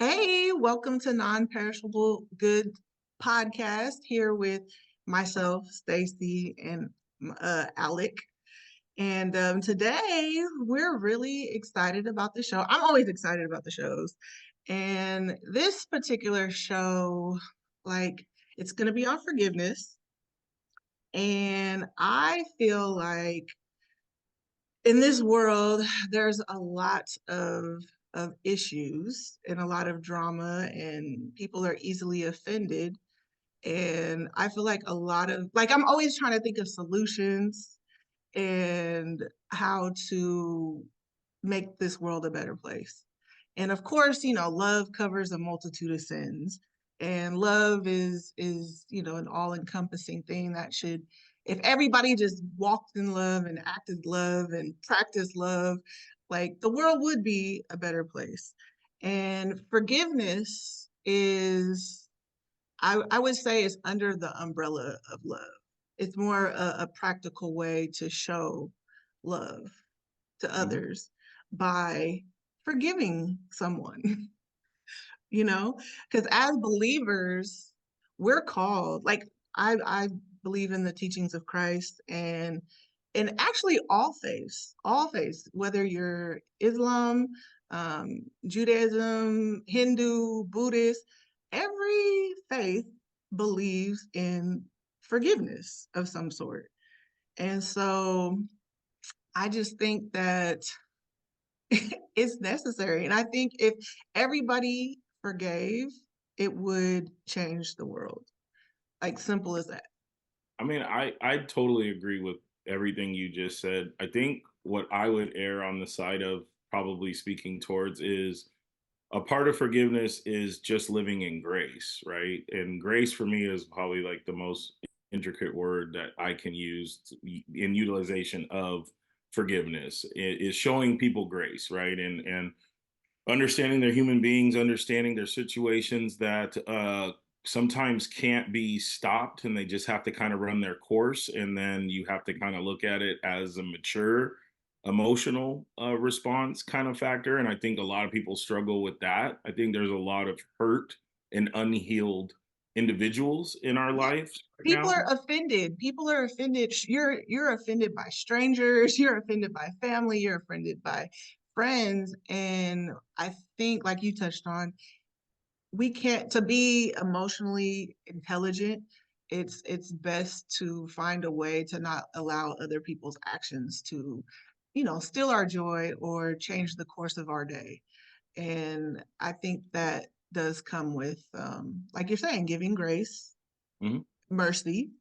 Hey, welcome to Non-Perishable Good Podcast here with myself, Stacy, and Alec. And today we're really excited about the show. I'm always excited about the shows. And this particular show, like, it's going to be on forgiveness. And I feel like in this world, there's a lot of issues and a lot of drama, and people are easily offended. And I feel like a lot of I'm always trying to think of solutions and how to make this world a better place. And of course, love covers a multitude of sins. And love is an all-encompassing thing that should, if everybody just walked in love and acted love and practiced love, like the world would be a better place. And forgiveness is, I would say, is under the umbrella of love. It's more a practical way to show love to Mhm. others by forgiving someone, you know? Because as believers, we're called, I believe in the teachings of Christ and actually all faiths, whether you're Islam, Judaism, Hindu, Buddhist, every faith believes in forgiveness of some sort. And so I just think that it's necessary. And I think if everybody forgave, it would change the world. Like simple as that. I mean, I totally agree with everything you just said. I think what I would err on the side of probably speaking towards is a part of forgiveness is just living in grace, right? And grace for me is probably like the most intricate word that I can use in utilization of forgiveness is showing people grace, right? And understanding they're human beings, understanding their situations that sometimes can't be stopped and they just have to kind of run their course. And then you have to kind of look at it as a mature emotional response kind of factor. And I think a lot of people struggle with that. I think there's a lot of hurt and unhealed individuals in our Yeah. life right People now. are offended. People are offended. You're offended by strangers, you're offended by family, you're offended by friends. And I think, like you touched on, we can't, to be emotionally intelligent, it's best to find a way to not allow other people's actions to, steal our joy or change the course of our day. And I think that does come with, like you're saying, giving grace, Mhm. mercy.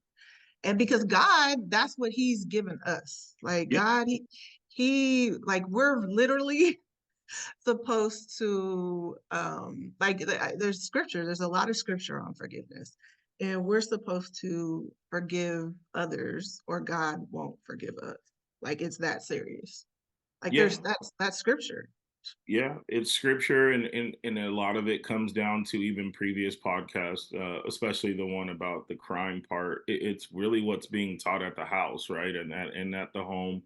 And because God, that's what He's given us. Like Yeah. God, He, like we're literally supposed to, there's scripture, there's a lot of scripture on forgiveness. And we're supposed to forgive others or God won't forgive us. Like it's that serious. Like Yeah. that's scripture. Yeah, it's scripture, and a lot of it comes down to even previous podcasts, especially the one about the crime part. It's really what's being taught at the house, right, and at the home,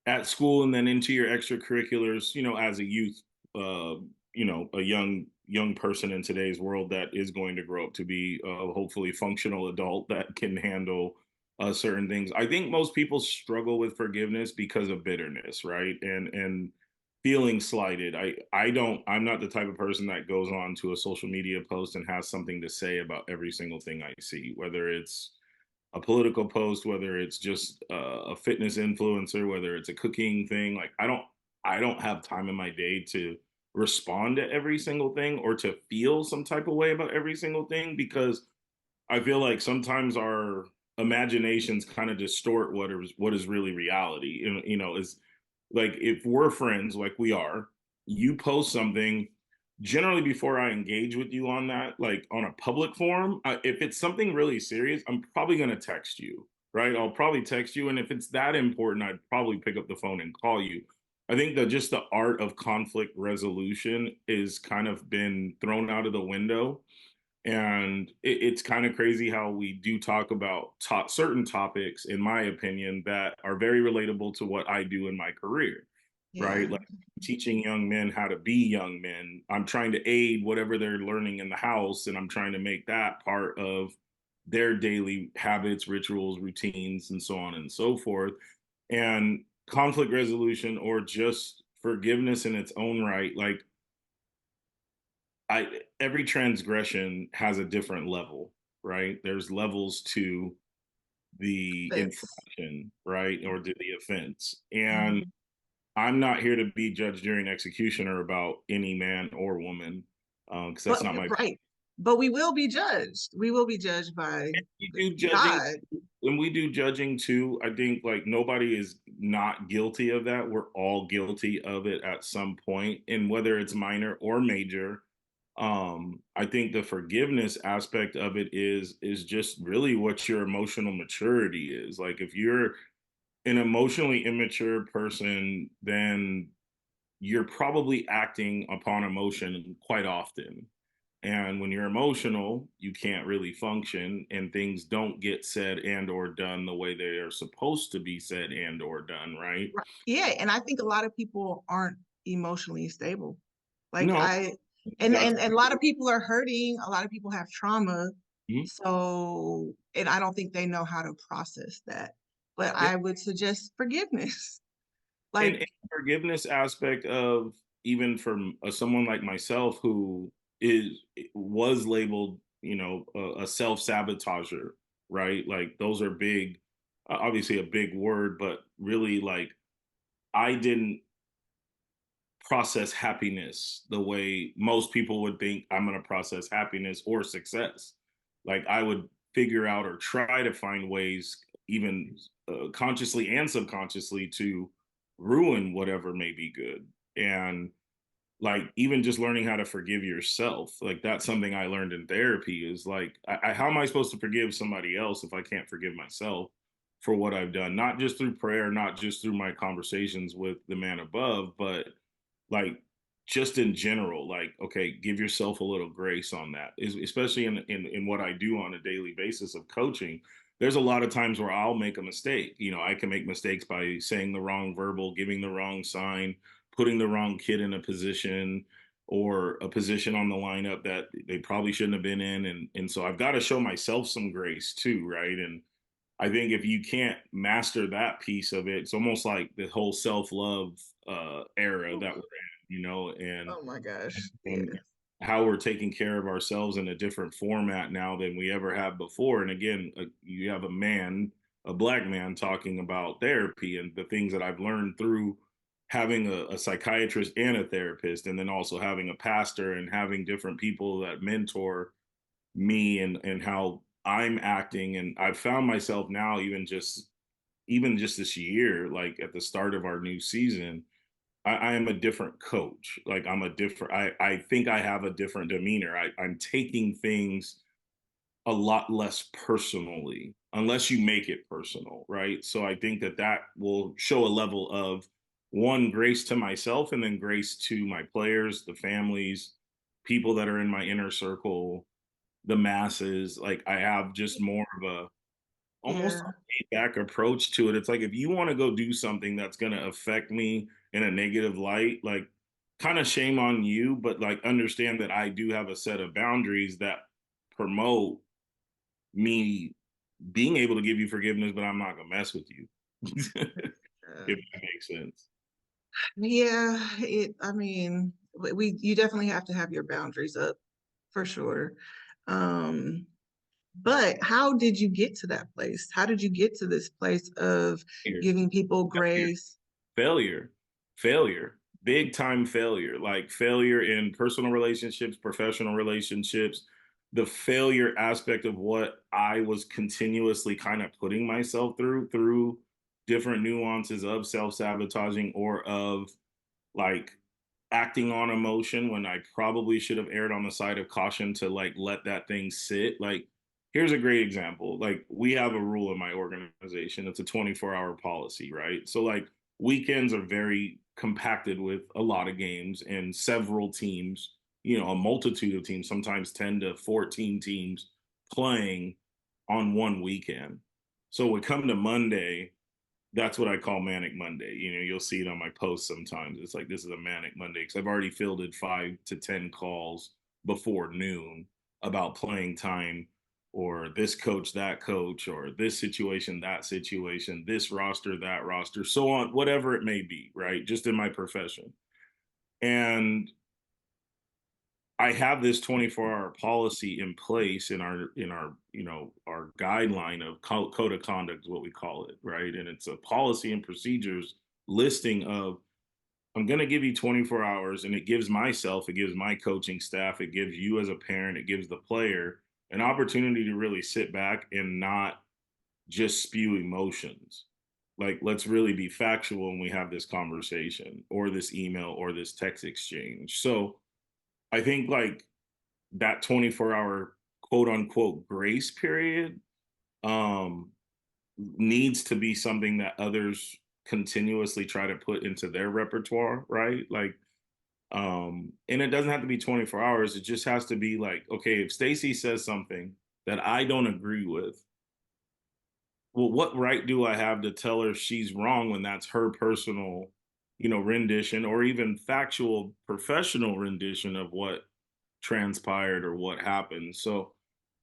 at school, and then into your extracurriculars. As a youth, uh, a young person in today's world that is going to grow up to be a hopefully functional adult that can handle certain things. I think most people struggle with forgiveness because of bitterness, right, and feeling slighted. I'm not the type of person that goes on to a social media post and has something to say about every single thing I see, whether it's a political post, whether it's just a fitness influencer, whether it's a cooking thing. Like I don't have time in my day to respond to every single thing or to feel some type of way about every single thing, because I feel like sometimes our imaginations kind of distort what is really reality. And is like, if we're friends like we are, you post something, generally before I engage with you on that, like on a public forum, if it's something really serious, I'm probably going to text you, right? I'll probably text you. And if it's that important, I'd probably pick up the phone and call you. I think that just the art of conflict resolution is kind of been thrown out of the window. And it's kind of crazy how we do talk about certain topics, in my opinion, that are very relatable to what I do in my career. Yeah. right? Like teaching young men how to be young men. I'm trying to aid whatever they're learning in the house, and I'm trying to make that part of their daily habits, rituals, routines, and so on and so forth. And conflict resolution or just forgiveness in its own right, like I every transgression has a different level, right? There's levels to the Offense. infraction, right? Or to the offense. And Mhm. I'm not here to be judge, jury, and executioner about any man or woman, because that's But not my. right. But we will be judged. We will be judged by We do judging, God. when we do judging too. I think like nobody is not guilty of that. We're all guilty of it at some point, and whether it's minor or major. I think the forgiveness aspect of it is just really what your emotional maturity is. Like if you're an emotionally immature person, then you're probably acting upon emotion quite often. And when you're emotional, you can't really function and things don't get said and or done the way they are supposed to be said and or done, right? Right. Yeah, and I think a lot of people aren't emotionally stable. Like No, I that's and a lot of people are hurting, a lot of people have trauma. mhm. So, and I don't think they know how to process that. But Yeah. I would suggest forgiveness. And Like, forgiveness aspect of even from someone like myself who is was labeled, a self-sabotager, right? Like those are big, obviously a big word, but really like I didn't process happiness the way most people would think I'm going to process happiness or success. Like I would figure out or try to find ways, even consciously and subconsciously, to ruin whatever may be good. And like even just learning how to forgive yourself, like that's something I learned in therapy. Is like, how am I supposed to forgive somebody else if I can't forgive myself for what I've done? Not just through prayer, not just through my conversations with the man above, but like just in general, like okay, give yourself a little grace on that, especially in what I do on a daily basis of coaching. There's a lot of times where I'll make a mistake. I can make mistakes by saying the wrong verbal, giving the wrong sign, putting the wrong kid in a position or a position on the lineup that they probably shouldn't have been in. And so I've got to show myself some grace too, right? And I think if you can't master that piece of it, it's almost like the whole self-love era oof, that we're in, and oh my gosh. Yeah. and how we're taking care of ourselves in a different format now than we ever have before. And again, you have a black man talking about therapy and the things that I've learned through having a psychiatrist and a therapist, and then also having a pastor and having different people that mentor me and how I'm acting. And I've found myself now, even just this year, like at the start of our new season, I am a different coach. Like I think I have a different demeanor. I'm taking things a lot less personally, unless you make it personal, right? So I think that will show a level of one, grace to myself, and then grace to my players, the families, people that are in my inner circle, the masses. Like I have just more of a almost Yeah. a laid back approach to it. It's like if you want to go do something that's going to affect me in a negative light, like kind of shame on you, but like understand that I do have a set of boundaries that promote me being able to give you forgiveness, but I'm not going to mess with you. Uh, If that makes sense. yeah, I mean, you definitely have to have your boundaries up for sure. Um, but how did you get to that place? How did you get to this place of Here. giving people grace? Failure, failure, big time failure, like failure in personal relationships, professional relationships, the failure aspect of what I was continuously kind of putting myself through different nuances of self-sabotaging or of like acting on emotion when I probably should have erred on the side of caution to like let that thing sit. Like, here's a great example. Like, we have a rule in my organization. It's a 24-hour policy, right? So like weekends are very compacted with a lot of games and several teams, a multitude of teams, sometimes 10 to 14 teams playing on one weekend. So we come to Monday, That's what I call manic Monday. You'll see it on my posts sometimes. It's like, this is a manic Monday because I've already fielded 5 to 10 calls before noon about playing time or this coach, that coach, or this situation, that situation, this roster, that roster, so on, whatever it may be, right? Just in my profession. And I have this 24-hour policy in place in our guideline of code of conduct is what we call it, right? And it's a policy and procedures listing of, I'm going to give you 24 hours, and it gives myself, it gives my coaching staff, it gives you as a parent, it gives the player an opportunity to really sit back and not just spew emotions. Like, let's really be factual when we have this conversation or this email or this text exchange. So I think like that 24-hour quote unquote grace period um needs to be something that others continuously try to put into their repertoire, right? Like, and it doesn't have to be 24 hours. It just has to be like, okay, if Stacy says something that I don't agree with, well, what right do I have to tell her she's wrong when that's her personal, rendition or even factual professional rendition of what transpired or what happened. So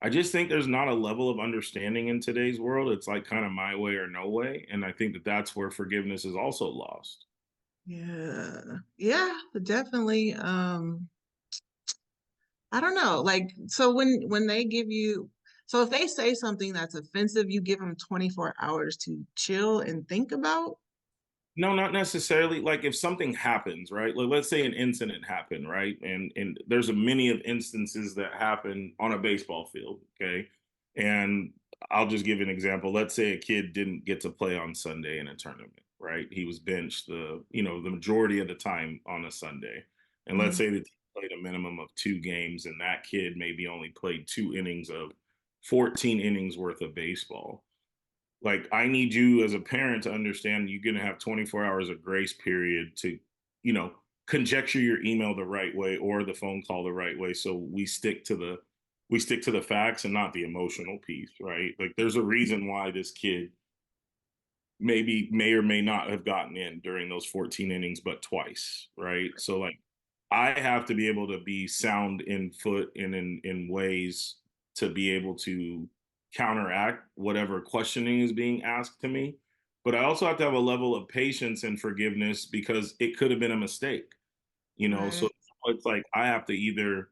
I just think there's not a level of understanding in today's world. It's like kind of my way or no way. And I think that that's where forgiveness is also lost. Yeah. Yeah, definitely. I don't know. Like, so when they give you, so if they say something that's offensive, you give them 24 hours to chill and think about. No, not necessarily. Like if something happens, right? Like let's say an incident happened, right? And there's a many of instances that happen on a baseball field, okay? And I'll just give an example. Let's say a kid didn't get to play on Sunday in a tournament, right? He was benched the majority of the time on a Sunday. And let's Mhm. say the team played a minimum of 2 games and that kid maybe only played 2 innings of 14 innings worth of baseball. Like, I need you as a parent to understand you're going to have 24 hours of grace period to, you know, conjecture your email the right way or the phone call the right way. So we stick to the facts and not the emotional piece, right? Like there's a reason why this kid maybe may or may not have gotten in during those 14 innings, but twice, right? So like I have to be able to be sound in foot and in ways to be able to counteract whatever questioning is being asked to me. But I also have to have a level of patience and forgiveness because it could have been a mistake, so Right. it's like I have to either,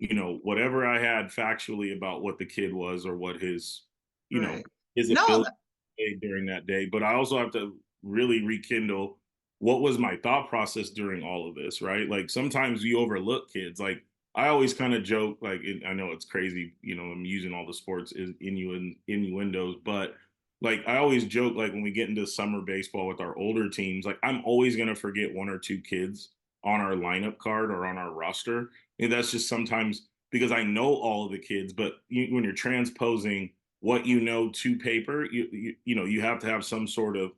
whatever I had factually about what the kid was or what you know, Right. his No, ability during that day, but I also have to really rekindle what was my thought process during all of this, right? Like sometimes you overlook kids. Like I always kind of joke, like I know it's crazy, I'm using all the sports is innuendos, but like I always joke, like when we get into summer baseball with our older teams, like I'm always gonna forget 1 or 2 kids on our lineup card or on our roster. And that's just sometimes because I know all of the kids, but when you're transposing what you know to paper, you have to have some sort of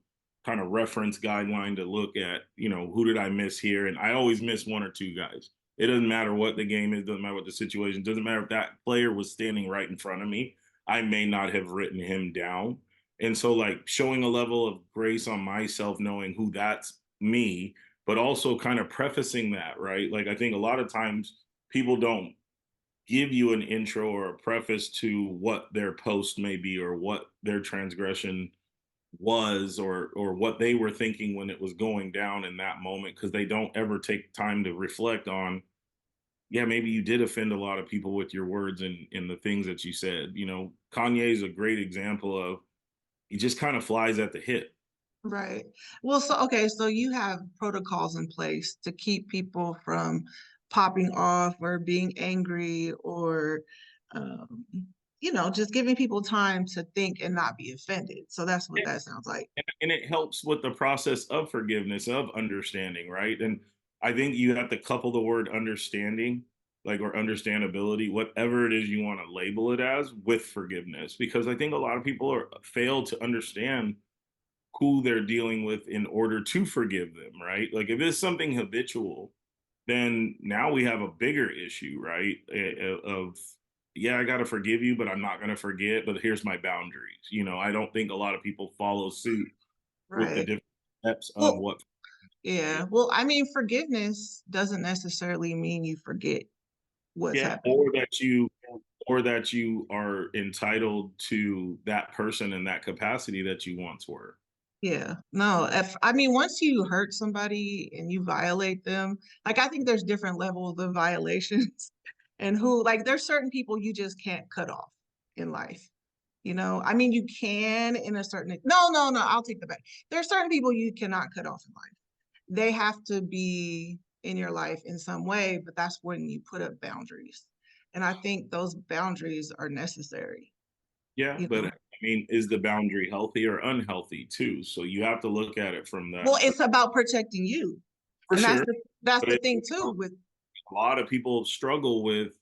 kind of reference guideline to look at, who did I miss here? And I always miss 1 or 2 guys. It doesn't matter what the game is, doesn't matter what the situation, doesn't matter if that player was standing right in front of me. I may not have written him down. And so like showing a level of grace on myself, knowing who that's me, but also kind of prefacing that, right? Like I think a lot of times people don't give you an intro or a preface to what their post may be or what their transgression was or what they were thinking when it was going down in that moment because they don't ever take time to reflect on, yeah, maybe you did offend a lot of people with your words and the things that you said. Kanye is a great example of he just kind of flies at the hip. right. Well, so okay, so you have protocols in place to keep people from popping off or being angry or um, just giving people time to think and not be offended. So that's what that sounds like. And it helps with the process of forgiveness, of understanding, right? And I think you have to couple the word understanding, like, or understandability, whatever it is you want to label it as, with forgiveness, because I think a lot of people fail to understand who they're dealing with in order to forgive them, right? Like if it's something habitual, then now we have a bigger issue, right? Of, yeah, I got to forgive you, but I'm not going to forget, but here's my boundaries. I don't think a lot of people follow suit with the Right. different steps of Well, what yeah. Well, I mean, forgiveness doesn't necessarily mean you forget what's yeah, happened. or that you are entitled to that person in that capacity that you once were. Yeah. No, if I mean, once you hurt somebody and you violate them, like I think there's different levels of violations and who, like, there's certain people you just can't cut off in life. I mean, you can in a certain, no, I'll take that back. There are certain people you cannot cut off in life. They have to be in your life in some way, but that's when you put up boundaries. And I think those boundaries are necessary, Yeah, you but know. I mean, is the boundary healthy or unhealthy too? So you have to look at it from Well, that it's about protecting you. for And sure. that's But the thing too with a lot of people struggle with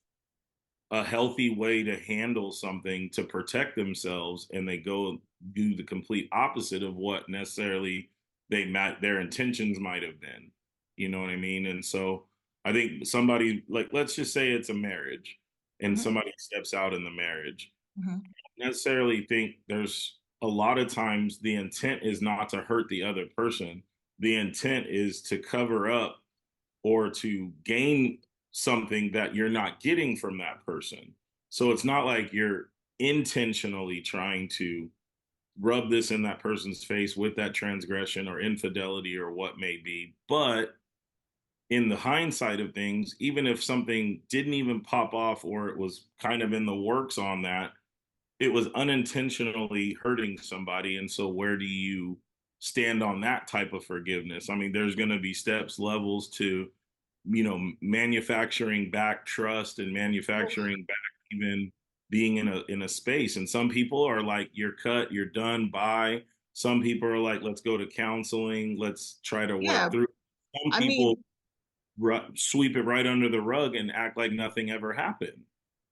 a healthy way to handle something to protect themselves, and they go do the complete opposite of what necessarily their intentions might have been. You know what I mean? And so I think somebody, like, let's just say it's a marriage and Mhm, somebody steps out in the marriage, mhm. necessarily think there's a lot of times the intent is not to hurt the other person. The intent is to cover up or to gain something that you're not getting from that person. So it's not like you're intentionally trying to rub this in that person's face with that transgression or infidelity or what may be. But in the hindsight of things, even if something didn't even pop off or it was kind of in the works on that, it was unintentionally hurting somebody. And so where do you stand on that type of forgiveness? I mean, there's going to be steps, levels to, manufacturing back trust and Well, manufacturing back even being in a space. And some people are like, you're cut, you're done, bye. Some people are like, let's go to counseling, let's try to yeah, work through. Some I people mean, sweep it right under the rug and act like nothing ever happened.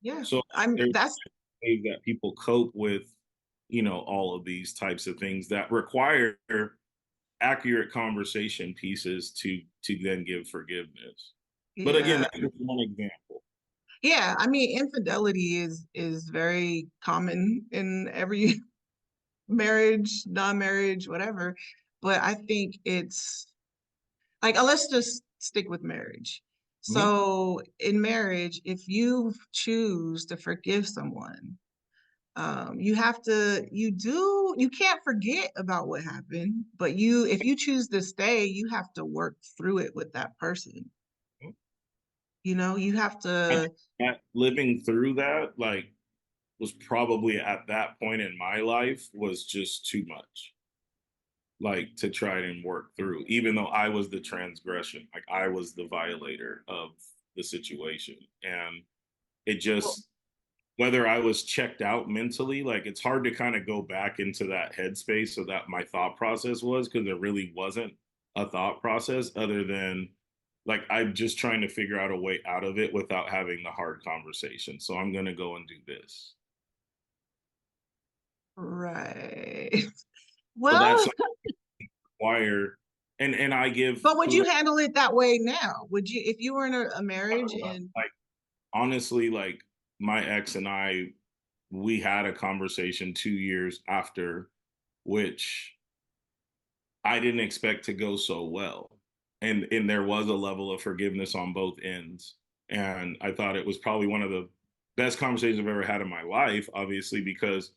yeah, So I'm there's that's ways that people cope with, all of these types of things that require accurate conversation pieces to then give forgiveness. But again, yeah. that's just one example. Yeah, I mean, infidelity is very common in every marriage, non-marriage, whatever. But I think it's like, let's just stick with marriage. Mhm. So in marriage, if you choose to forgive someone, you can't forget about what happened, but if you choose to stay, you have to work through it with that person. You have I to, think that living through that, like, was probably at that point in my life was just too much, like, to try and work through, even though I was the transgression, like I was the violator of the situation. And it well, just, whether I was checked out mentally, like, it's hard to kind of go back into that headspace so that my thought process was, because there really wasn't a thought process other than, like, I'm just trying to figure out a way out of it without having the hard conversation. So I'm going to go and do this. right. So that's Well, wire. And I give but would you kudos, handle it that way now? Would you, if you were in a marriage and like, honestly, like, my ex and I, we had a conversation 2 years after, which I didn't expect to go so well. And there was a level of forgiveness on both ends. And I thought it was probably one of the best conversations I've ever had in my life, obviously, because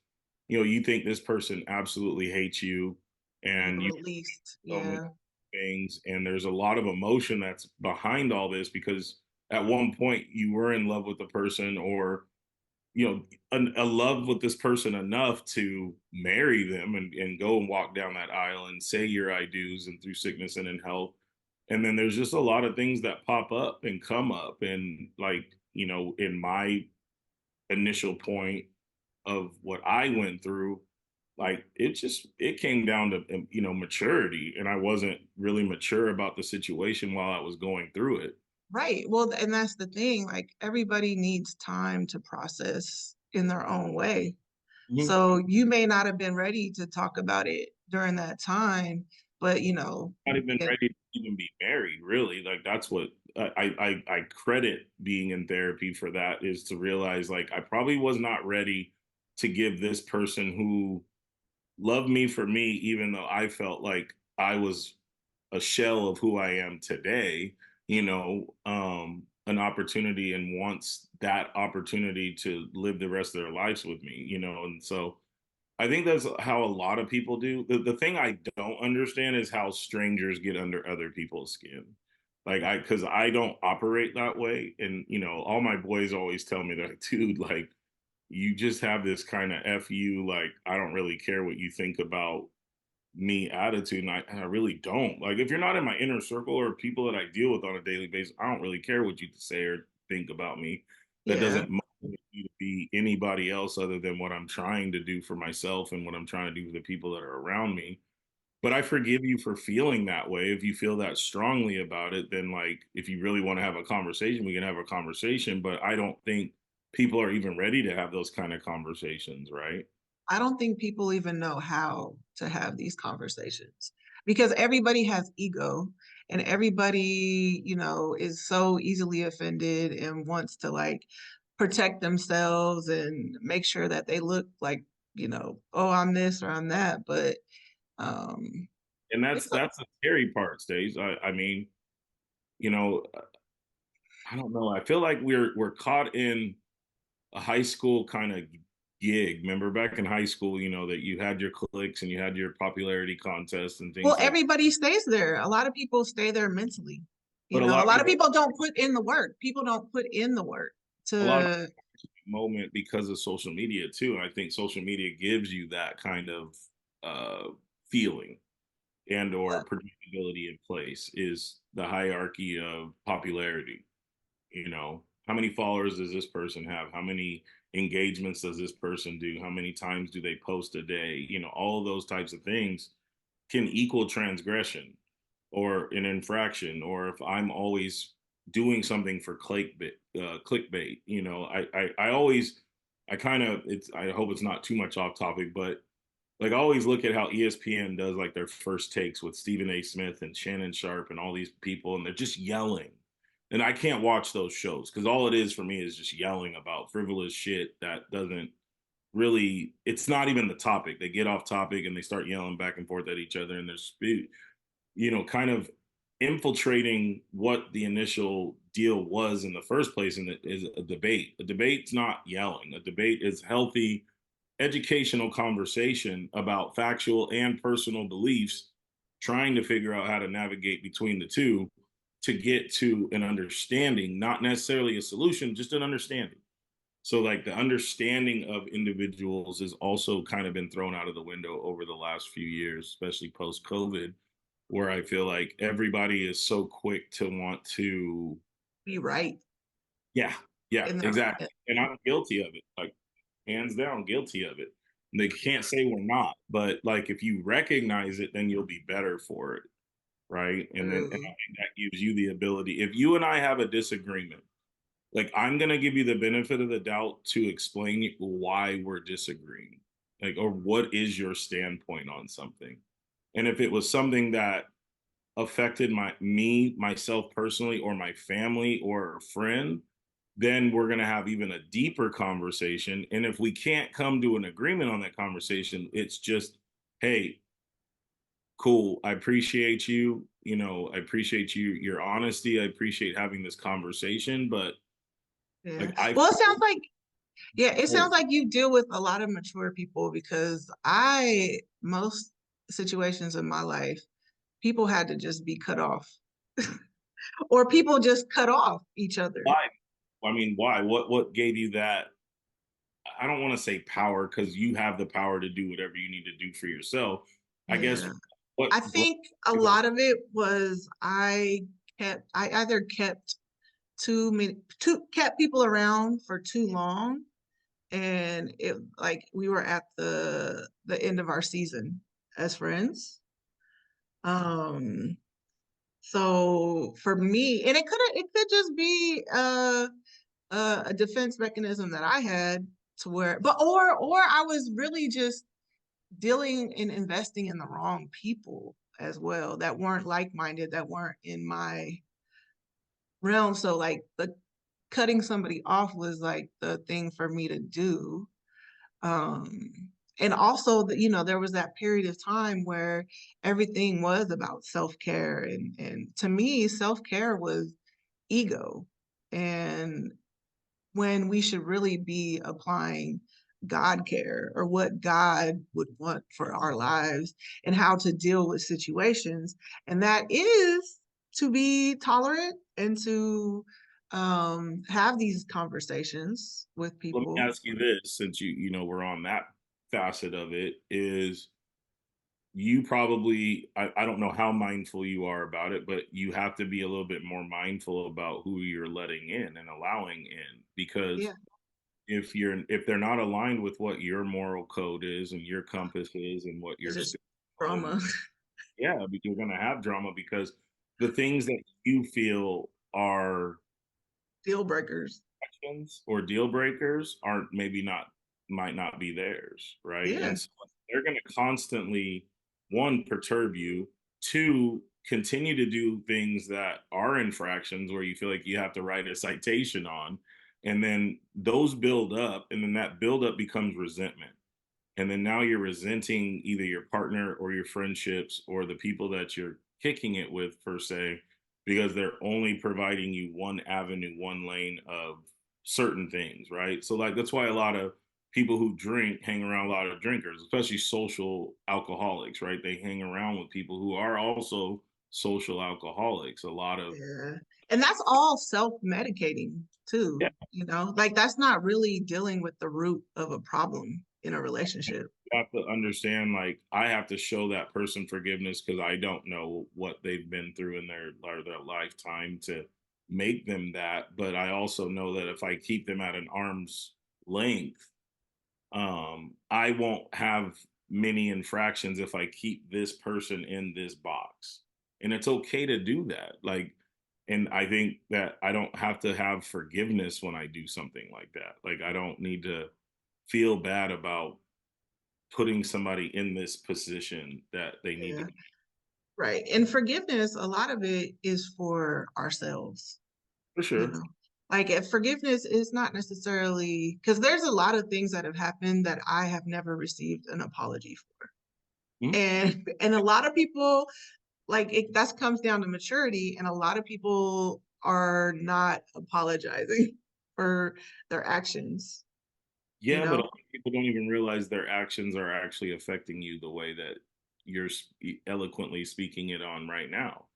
you think this person absolutely hates you you're and you released? so many Yeah. things. And there's a lot of emotion that's behind all this because at one point you were in love with the person, or a love with this person enough to marry them and go and walk down that aisle and say your I do's and through sickness and in health. And then there's just a lot of things that pop up and come up. And, like, in my initial point of what I went through, like, it came down to, maturity. And I wasn't really mature about the situation while I was going through it. Right. Well, and that's the thing. Like everybody needs time to process in their own way. Mhm. So you may not have been ready to talk about it during that time, but Not even it, ready to even be married, really. Like, that's what I credit being in therapy for, that is to realize, like, I probably was not ready to give this person who love me for me, even though I felt like I was a shell of who I am today, an opportunity and wants that opportunity to live the rest of their lives with me, and so I think that's how a lot of people do. The thing I don't understand is how strangers get under other people's skin. Because I don't operate that way. And, all my boys always tell me that, dude, like, you just have this kind of F you, like, I don't really care what you think about me attitude. And I really don't. Like, if you're not in my inner circle or people that I deal with on a daily basis, I don't really care what you say or think about me. That Yeah. doesn't motivate me to be anybody else other than what I'm trying to do for myself and what I'm trying to do for the people that are around me. But I forgive you for feeling that way. If you feel that strongly about it, then, like, if you really want to have a conversation, we can have a conversation. But I don't think people are even ready to have those kind of conversations, right? I don't think people even know how to have these conversations because everybody has ego and everybody, is so easily offended and wants to like protect themselves and make sure that they look like, oh, I'm this or I'm that. But um And that's it's that's the scary part, Stace. I mean, you know, I don't know. I feel like we're caught in a high school kind of gig. Remember back in high school, that you had your cliques and you had your popularity contests and well, things like. everybody stays there. A lot of people stay there mentally. But A lot of people don't put in the work. People don't put in the work a lot of to, moment because of social media too. And I think social media gives you that kind of uh, feeling and or predictability in place is the hierarchy of popularity. How many followers does this person have? How many engagements does this person do? How many times do they post a day? All of those types of things can equal transgression or an infraction. Or if I'm always doing something for clickbait, I always, I kind of, I hope it's not too much off topic, but like I always look at how ESPN does like their first takes with Stephen A. Smith and Shannon Sharp and all these people, and they're just yelling. And I can't watch those shows because all it is for me is just yelling about frivolous shit that doesn't really, it's not even the topic. They get off topic and they start yelling back and forth at each other and they're kind of infiltrating what the initial deal was in the first place. And it is a debate. A debate's not yelling. A debate is healthy educational conversation about factual and personal beliefs, trying to figure out how to navigate between the two to get to an understanding, not necessarily a solution, just an understanding. So, like, the understanding of individuals has also kind of been thrown out of the window over the last few years, especially post COVID, where I feel like everybody is so quick to want to, be right yeah, yeah, in their. exactly. And I'm guilty of it. Like, hands down guilty of it. And they can't say we're not, but like if you recognize it, then you'll be better for it, right? And I think that gives you the ability. If you and I have a disagreement, like I'm gonna give you the benefit of the doubt to explain why we're disagreeing, like or what is your standpoint on something. And if it was something that affected myself personally, or my family, or a friend, then we're going to have even a deeper conversation. And if we can't come to an agreement on that conversation, it's just, hey, cool. I appreciate you. I appreciate your honesty. I appreciate having this conversation. But Yeah. like, I Well, feel, it sounds like you deal with a lot of mature people because most situations in my life, people had to just be cut off or people just cut off each other. why? I mean, why? What gave you that? I don't want to say power because you have the power to do whatever you need to do for yourself. I guess Yeah. I what broke think a you lot of it was I either kept kept people around for too long and it like we were at the end of our season as friends. Um, so for me, and it could just be a defense mechanism that I had to where, but or I was really just dealing and investing in the wrong people as well that weren't like-minded, that weren't in my realm. So like the cutting somebody off was like the thing for me to do. Um, And also that, there was that period of time where everything was about self-care. And to me, self-care was ego. And when we should really be applying God care or what God would want for our lives and how to deal with situations. And that is to be tolerant and to have these conversations with Let me people. ask you this, since we're on that facet of it, is you probably I don't know how mindful you are about it, but you have to be a little bit more mindful about who you're letting in and allowing in, because Yeah, if they're not aligned with what your moral code is and your compass is and what it's your just and drama, yeah, but you're going to have drama because the things that you feel are deal breakers. actions or deal breakers aren't maybe not might not be theirs, right? Yeah, And so they're going to constantly, one, perturb you, two, continue to do things that are infractions where you feel like you have to write a citation on, and then those build up, and then that build up becomes resentment, and then now you're resenting either your partner or your friendships or the people that you're kicking it with, per se, because they're only providing you one avenue, one lane of certain things, right? So like that's why a lot of people who drink hang around a lot of drinkers, especially social alcoholics, right? They hang around with people who are also social alcoholics. A lot of yeah. And that's all self-medicating Yeah, too, like that's not really dealing with the root of a problem in a relationship. you have to understand, like, I have to show that person forgiveness because I don't know what they've been through in their lifetime to make them that. But I also know that if I keep them at an arm's length, I won't have many infractions if I keep this person in this box. And it's okay to do that. Like, and I think that I don't have to have forgiveness when I do something like that. Like, I don't need to feel bad about putting somebody in this position that they need to Yeah, be. right. And forgiveness, a lot of it is for ourselves, For you sure. know. Like if forgiveness is not necessarily because there's a lot of things that have happened that I have never received an apology for. Mhm. And a lot of people like it that comes down to maturity and a lot of people are not apologizing for their actions, you Yeah, but a know. lot of people don't even realize their actions are actually affecting you the way that you're eloquently speaking it on right now.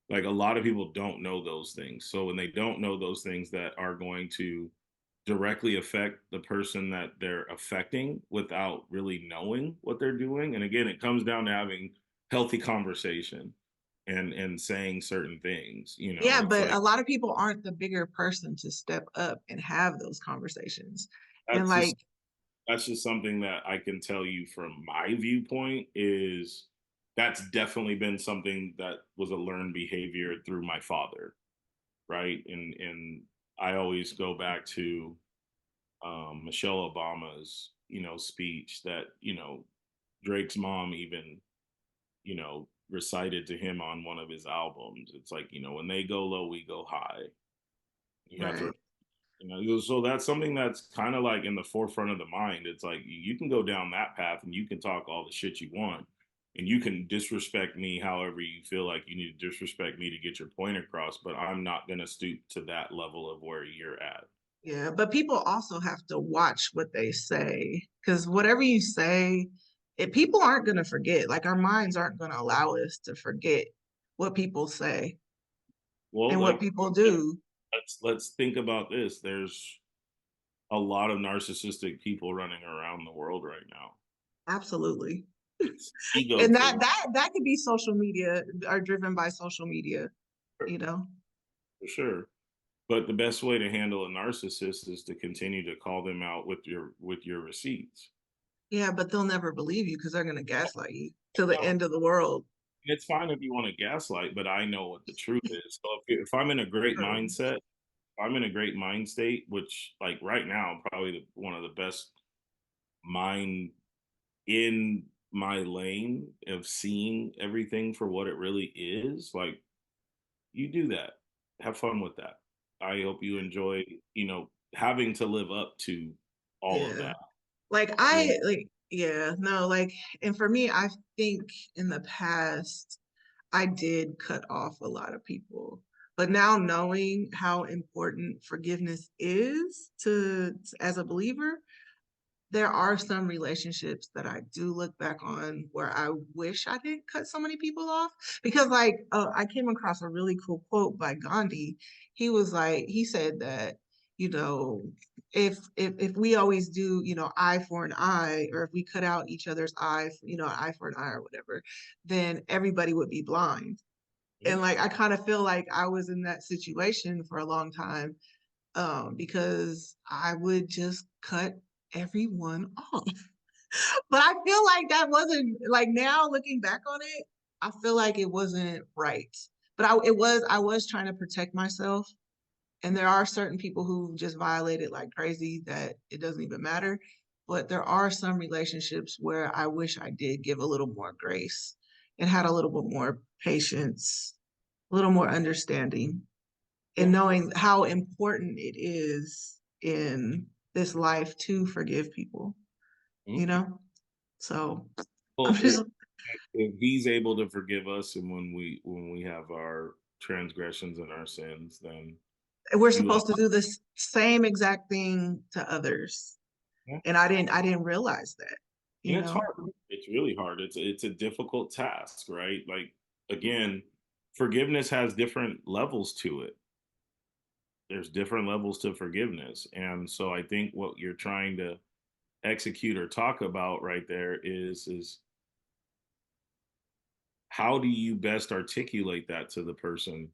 Like, a lot of people don't know those things. So when they don't know those things that are going to directly affect the person that they're affecting without really knowing what they're doing. And again, it comes down to having healthy conversation and saying certain things. Yeah, It's but like a lot of people aren't the bigger person to step up and have those conversations. And that's just like, that's just something that I can tell you from my viewpoint is that's definitely been something that was a learned behavior through my father, right? And I always go back to Michelle Obama's, speech that, Drake's mom even, recited to him on one of his albums. It's like, when they go low, we go high. You have to, right. so that's something that's kind of like in the forefront of the mind. It's like you can go down that path and you can talk all the shit you want. And you can disrespect me however you feel like you need to disrespect me to get your point across, but I'm not going to stoop to that level of where you're at. Yeah, but people also have to watch what they say because whatever you say, people aren't going to forget. Like our minds aren't going to allow us to forget what people say Well, and what like people do. let's think about this. There's a lot of narcissistic people running around the world right now. Absolutely. It's ego And that driven, that that could be social media are driven by social media, for you know. sure. But the best way to handle a narcissist is to continue to call them out with your receipts. Yeah, but they'll never believe you because they're going to gaslight you till the No, end of the world. it's fine if you want to gaslight, but I know what the truth is. So if I'm in a great True. mindset, if I'm in a great mind state, which like right now, probably one of the best mind in my lane of seeing everything for what it really is, like you do that. Have fun with that. I hope you enjoy, having to live up to all of Yeah. that. Like You know, I like Yeah, no, like, and for me, I think in the past, I did cut off a lot of people. But now knowing how important forgiveness is to as a believer, there are some relationships that I do look back on where I wish I didn't cut so many people off because like I came across a really cool quote by Gandhi. He was like he said that, you know, if we always do, eye for an eye, or if we cut out each other's eye, eye for an eye or whatever, then everybody would be blind. And Mhm. like I kind of feel like I was in that situation for a long time, because I would just cut everyone off. But I feel like that wasn't like now looking back on it, I feel like it wasn't right. But I was trying to protect myself. And there are certain people who just violated like crazy that it doesn't even matter. But there are some relationships where I wish I did give a little more grace and had a little bit more patience, a little more understanding, and Yeah. knowing how important it is in this life to forgive people, you Mhm. know? So I'm Well, just, if he's able to forgive us, and when we have our transgressions and our sins, then we're you are. supposed to do this same exact thing to others. Yeah. And I didn't realize that, And you it's know? hard. It's really hard. It's a difficult task, right? Like, again, forgiveness has different levels to it. There's different levels to forgiveness, and so I think what you're trying to execute or talk about right there is how do you best articulate that to the person?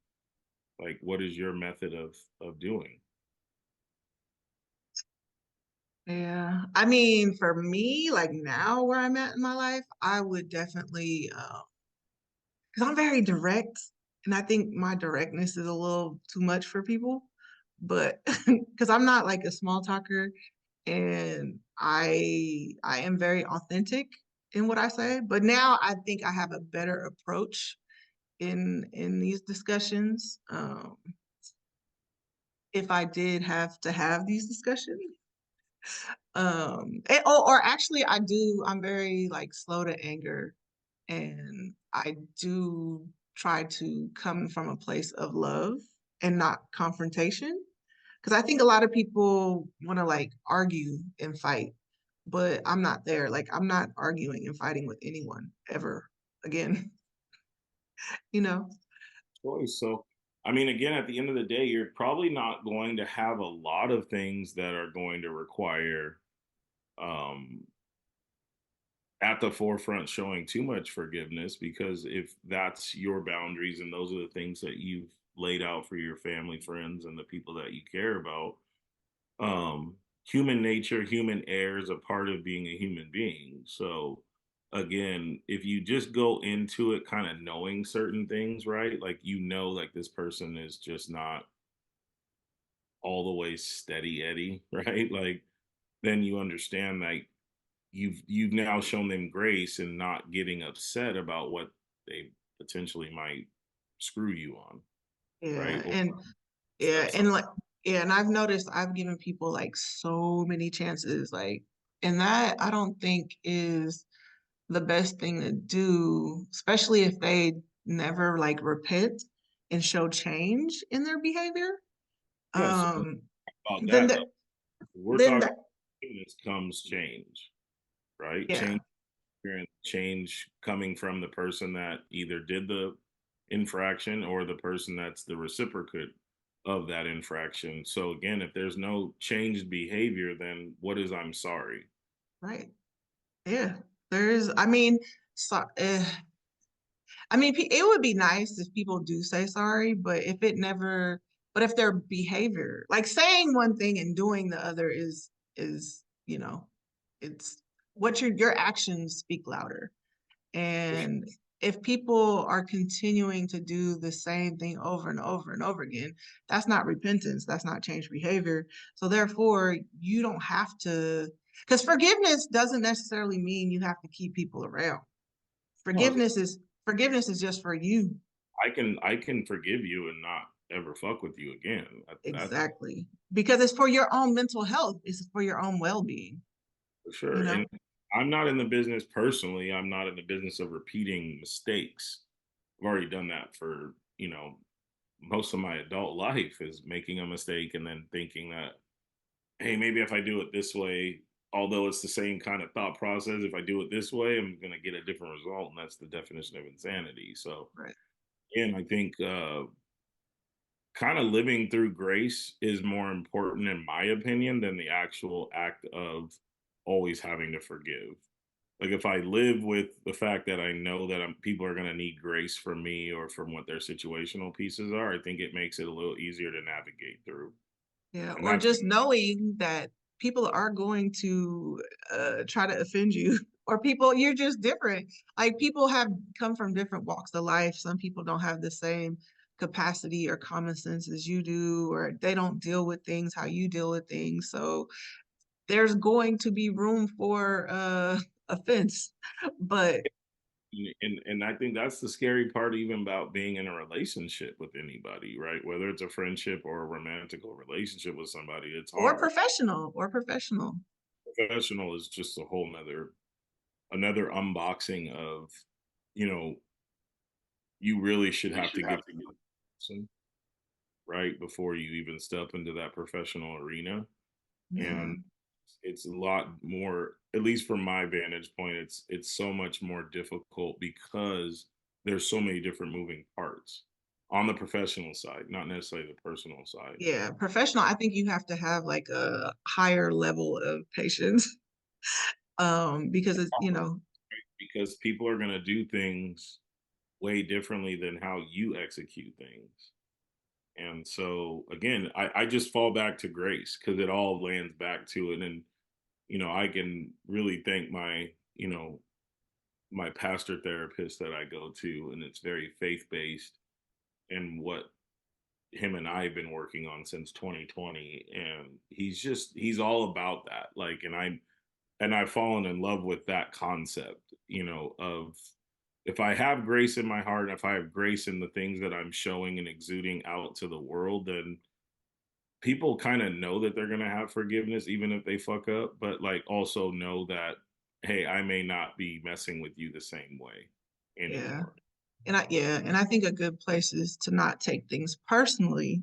Like, what is your method of doing? Yeah. I mean, for me, like now where I'm at in my life, I would definitely, because I'm very direct, and I think my directness is a little too much for people. But because I'm not like a small talker, and I am very authentic in what I say. But now I think I have a better approach in these discussions. If I did have to have these discussions, or actually, I'm very like slow to anger, and I do try to come from a place of love and not confrontation. Because I think a lot of people want to like argue and fight, but I'm not there. Like, I'm not arguing and fighting with anyone ever again, you know? Choice. So, I mean, again, at the end of the day, you're probably not going to have a lot of things that are going to require um, at the forefront showing too much forgiveness, because if that's your boundaries and those are the things that you've laid out for your family, friends, and the people that you care about, human nature, human error is a part of being a human being. So again, if you just go into it kind of knowing certain things, right? Like, like this person is just not all the way steady Eddie, right? Like, then you understand, like, you've now shown them grace and not getting upset about what they potentially might screw you on, right? Yeah. Or And yeah, step side. and like, yeah, and I've noticed I've given people like so many chances, like, and that I don't think is the best thing to do, especially if they never like repent and show change in their behavior. Yeah, so Um, about then that the, though. We're then talking the, forgiveness comes change, right? yeah, Change coming from the person that either did the infraction or the person that's the reciprocate of that infraction. So again, if there's no changed behavior, then what is I'm sorry? right. Yeah, there is. I mean, so, I mean, it would be nice if people do say sorry, but if their behavior, like saying one thing and doing the other is, it's what your actions speak louder. For sure. And if people are continuing to do the same thing over and over and over again, that's not repentance, that's not change behavior. So therefore, you don't have to, because forgiveness doesn't necessarily mean you have to keep people around. No, Forgiveness is just for you. I can forgive you and not ever fuck with you again. That's Exactly. Because it's for your own mental health. It's for your own well-being, for you sure. And know? I'm not in the business personally. I'm not in the business of repeating mistakes. I've already done that for, most of my adult life is making a mistake and then thinking that, hey, maybe if I do it this way, although it's the same kind of thought process, if I do it this way, I'm going to get a different result. And that's the definition of insanity. So, Right. and I think kind of living through grace is more important, in my opinion, than the actual act of always having to forgive. Like if I live with the fact that I know that people are going to need grace from me or from what their situational pieces are, I think it makes it a little easier to navigate through. Yeah, And or that's just knowing that people are going to try to offend you, or people, you're just different. Like people have come from different walks of life. Some people don't have the same capacity or common sense as you do, or they don't deal with things how you deal with things. So there's going to be room for offense. But and I think that's the scary part even about being in a relationship with anybody, right? Whether it's a friendship or a romantical relationship with somebody, it's hard. or professional. Professional is just a whole nother another unboxing of, you know, you really should We have should to have get to to know the person, right, before you even step into that professional arena. Yeah. And it's a lot more, at least from my vantage point, it's so much more difficult because there's so many different moving parts on the professional side, not necessarily the personal side. Yeah, professional, I think you have to have like a higher level of patience. Because it's, Because people are going to do things way differently than how you execute things. And so again, I just fall back to grace because it all lands back to it. And, I can really thank my pastor therapist that I go to, and it's very faith based and what him and I have been working on since 2020. And he's all about that. Like, and I've fallen in love with that concept, of if I have grace in my heart, if I have grace in the things that I'm showing and exuding out to the world, then people kind of know that they're going to have forgiveness even if they fuck up, but like also know that, hey, I may not be messing with you the same way yeah. anymore. And I think a good place is to not take things personally,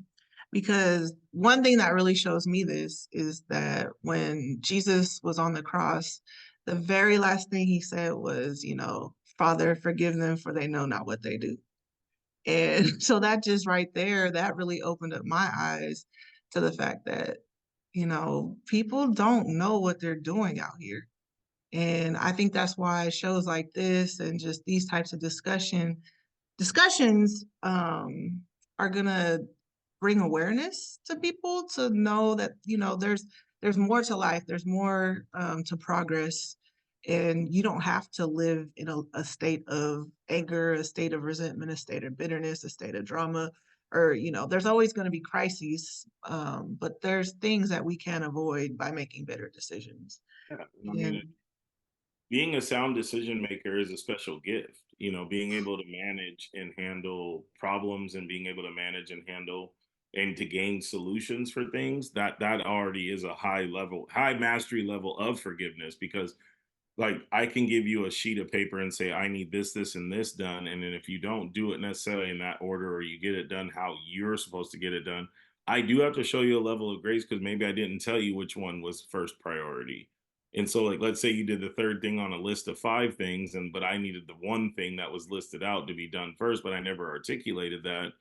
because one thing that really shows me this is that when Jesus was on the cross, the very last thing he said was, Father, forgive them for they know not what they do. And so that just right there, that really opened up my eyes to the fact that, people don't know what they're doing out here. And I think that's why shows like this and just these types of discussions are gonna bring awareness to people to know that there's more to life, there's more to progress, and you don't have to live in a state of anger, a state of resentment, a state of bitterness, a state of drama, or there's always going to be crises, but there's things that we can avoid by making better decisions. Yeah, I mean, And being a sound decision maker is a special gift. Being able to manage and handle problems and being able to manage and handle and to gain solutions for things, that already is a high mastery level of forgiveness. Because like I can give you a sheet of paper and say I need this and this done, and then if you don't do it necessarily in that order or you get it done how you're supposed to get it done, I do have to show you a level of grace because maybe I didn't tell you which one was first priority. And so like let's say you did the third thing on a list of five things, and but I needed the one thing that was listed out to be done first, but I never articulated that.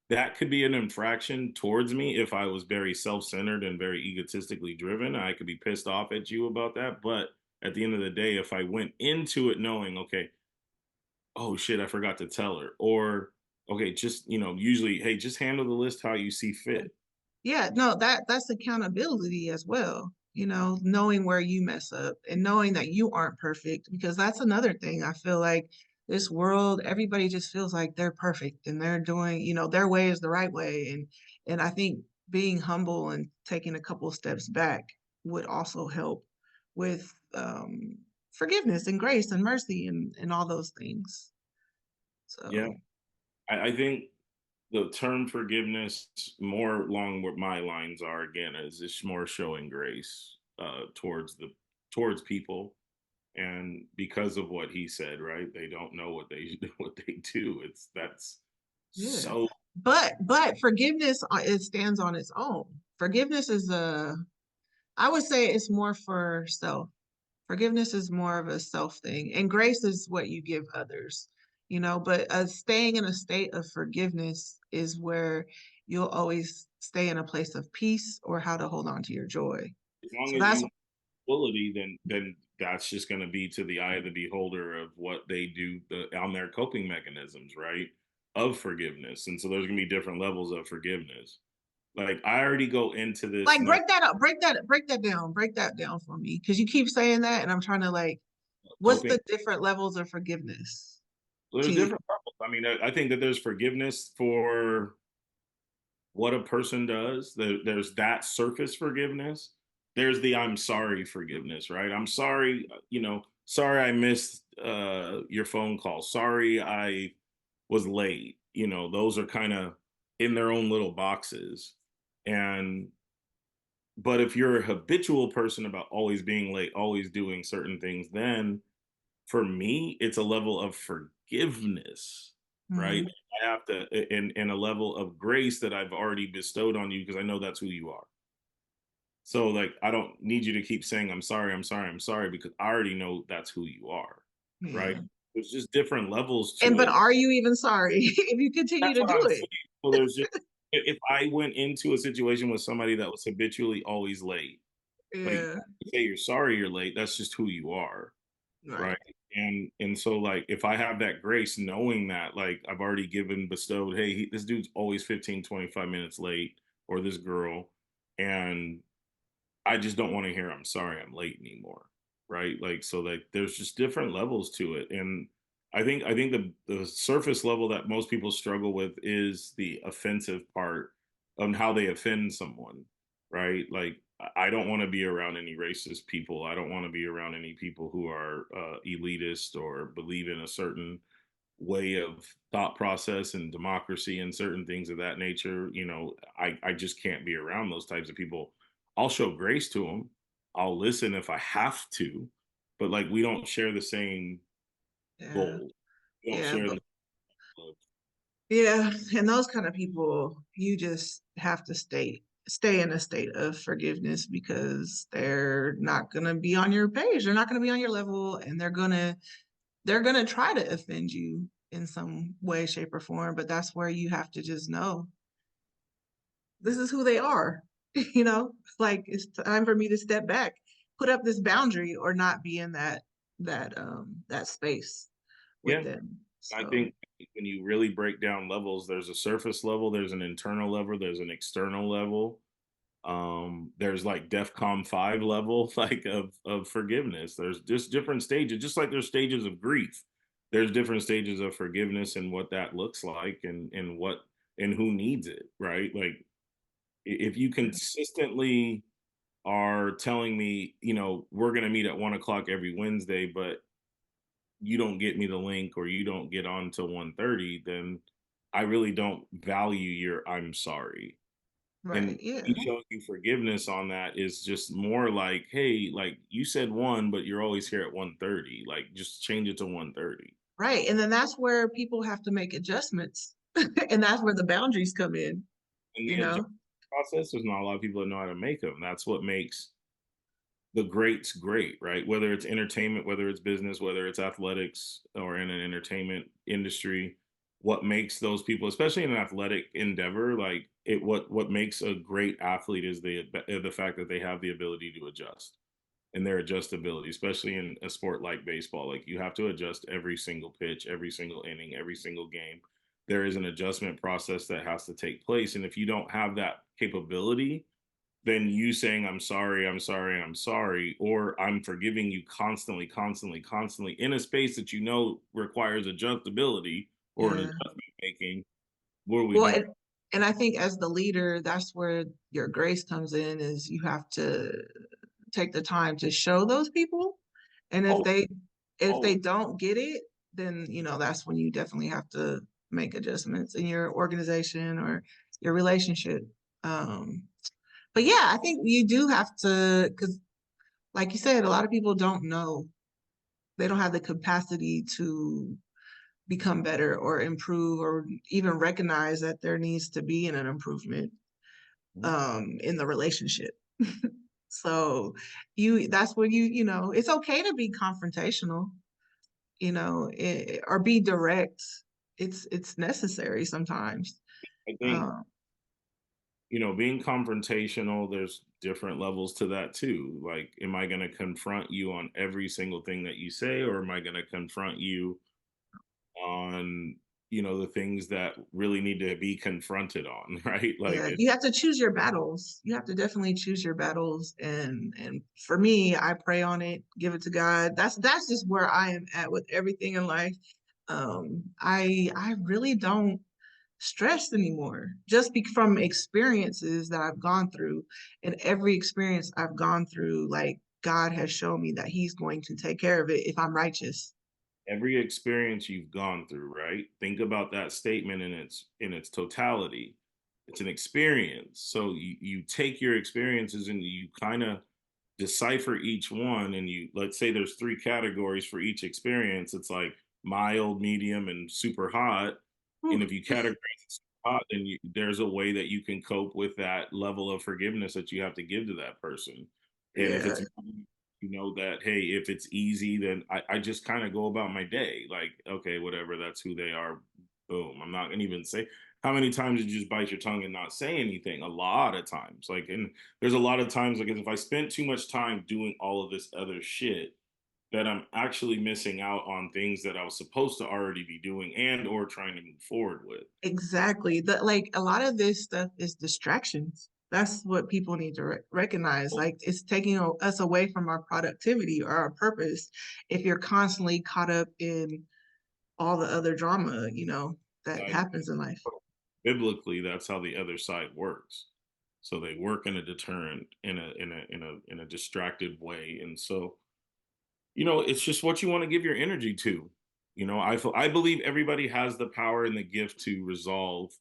That could be an infraction towards me if I was very self-centered and very egotistically driven. I could be pissed off at you about that. But at the end of the day, if I went into it knowing, okay, oh shit, I forgot to tell her, or okay, just usually, hey, just handle the list how you see fit. yeah, no, that's accountability as well. Knowing where you mess up and knowing that you aren't perfect, because that's another thing. I feel like this world, everybody just feels like they're perfect and they're doing, their way is the right way. And I think being humble and taking a couple of steps back would also help with forgiveness and grace and mercy and all those things. Yeah, So I think the term forgiveness more along what my lines are again is just more showing grace towards people And because of what he said, right? They don't know what they what they do. That's Yeah. so But forgiveness, it stands on its own. Forgiveness is I would say it's more for self. Forgiveness is more of a self thing, and grace is what you give others, but staying in a state of forgiveness is where you'll always stay in a place of peace or how to hold on to your joy. as long So as that's you ability, then that's just going to be to the eye of the beholder of what they do on their coping mechanisms, right? Of forgiveness, and so there's going to be different levels of forgiveness. Like I already go into this like no break that up, break that down for me because you keep saying that, and I'm trying to like, what's coping. the different levels of forgiveness Well, to there's you? different levels. I mean, I think that there's forgiveness for what a person does. There's that surface forgiveness. There's the I'm sorry forgiveness, right? I'm sorry, sorry I missed your phone call. Sorry I was late. Those are kind of in their own little boxes. And but if you're a habitual person about always being late, always doing certain things, then for me, it's a level of forgiveness, right? Mhm. I have to, and a level of grace that I've already bestowed on you because I know that's who you are. So, like, I don't need you to keep saying, I'm sorry, I'm sorry, I'm sorry, because I already know that's who you are, right? Yeah. There's just different levels And to but it. are you even sorry if you continue That's to what do I'm it? saying. So, there's just, if I went into a situation with somebody that was habitually always late, like, Yeah. say you're sorry you're late, that's just who you are. Right. Right. And so like if I have that grace knowing that like I've already given bestowed, hey, this dude's always 15, 25 minutes late or this girl, and I just don't want to hear I'm sorry I'm late anymore. Right. Like so like there's just different levels to it. And I think the surface level that most people struggle with is the offensive part on how they offend someone. Right. Like I don't want to be around any racist people. I don't want to be around any people who are elitist or believe in a certain way of thought process and democracy and certain things of that nature. I just can't be around those types of people. I'll show grace to them. I'll listen if I have to, but like we don't share the same Yeah. goal. We don't Yeah. share But the love. yeah, and those kind of people, you just have to stay in a state of forgiveness because they're not gonna be on your page. They're not gonna be on your level, and they're gonna try to offend you in some way, shape, or form. But that's where you have to just know this is who they are. Like it's time for me to step back, put up this boundary, or not be in that space with Yeah, them. I So think when you really break down levels, there's a surface level, there's an internal level, there's an external level. There's like DEFCON 5 level like of forgiveness. There's just different stages, just like there's stages of grief. There's different stages of forgiveness and what that looks like and what and who needs it, right? Like if you consistently are telling me, we're gonna meet at 1 o'clock every Wednesday, but you don't get me the link or you don't get on till 1:30, then I really don't value your I'm sorry. right, And yeah. me showing you forgiveness on that is just more like, hey, like you said 1, but you're always here at 1:30. Like just change it to 1:30. Right. And then that's where people have to make adjustments. And that's where the boundaries come in, And you the adjustment know? process, there's not a lot of people that know how to make them. That's what makes the greats great, right? Whether it's entertainment, whether it's business, whether it's athletics or in an entertainment industry, what makes those people, especially in an athletic endeavor, like what makes a great athlete is the fact that they have the ability to adjust and their adjustability, especially in a sport like baseball. Like you have to adjust every single pitch, every single inning, every single game. There is an adjustment process that has to take place. And if you don't have that capability, then you saying I'm sorry, I'm sorry, I'm sorry, or I'm forgiving you constantly, constantly, constantly in a space that requires adjustability or an Yeah. adjustment making, what are we Well, doing? and I think as the leader, that's where your grace comes in, is you have to take the time to show those people. And if Oh, they always. don't get it, then that's when you definitely have to make adjustments in your organization or your relationship. Um, but yeah, I think you do have to, because like you said, a lot of people don't know. they don't have the capacity to become better or improve or even recognize that there needs to be an improvement in the relationship. So that's when it's okay to be confrontational, or be direct. It's necessary sometimes. I think, Um, being confrontational, there's different levels to that too. Like, am I going to confront you on every single thing that you say, or am I going to confront you on, the things that really need to be confronted on, right? Like, yeah, you have to choose your battles. You have to definitely choose your battles. And for me, I pray on it, give it to God. That's just where I am at with everything in life. I really don't stress anymore, just from experiences that I've gone through. And every experience I've gone through, like God has shown me that He's going to take care of it if I'm righteous. every experience you've gone through, right? Think about that statement in its totality. It's an experience. So you take your experiences and you kind of decipher each one, and let's say there's three categories for each experience. It's like mild, medium, and super hot. And Whew. if you categorize it super hot, then there's a way that you can cope with that level of forgiveness that you have to give to that person. And if Yeah, it's, that, hey, if it's easy, then I just kind of go about my day. Like, okay, whatever, that's who they are. Boom. I'm not gonna even say. How many times did you just bite your tongue and not say anything? A lot of times. Like, and there's a lot of times, like, if I spent too much time doing all of this other shit, that I'm actually missing out on things that I was supposed to already be doing and or trying to move forward with. exactly. Like a lot of this stuff is distractions. That's what people need to recognize. Like it's taking us away from our productivity or our purpose if you're constantly caught up in all the other drama, that Like, happens in life. biblically, that's how the other side works. So they work in a deterrent, in a distracted way. And so, it's just what you want to give your energy to. I believe everybody has the power and the gift to resolve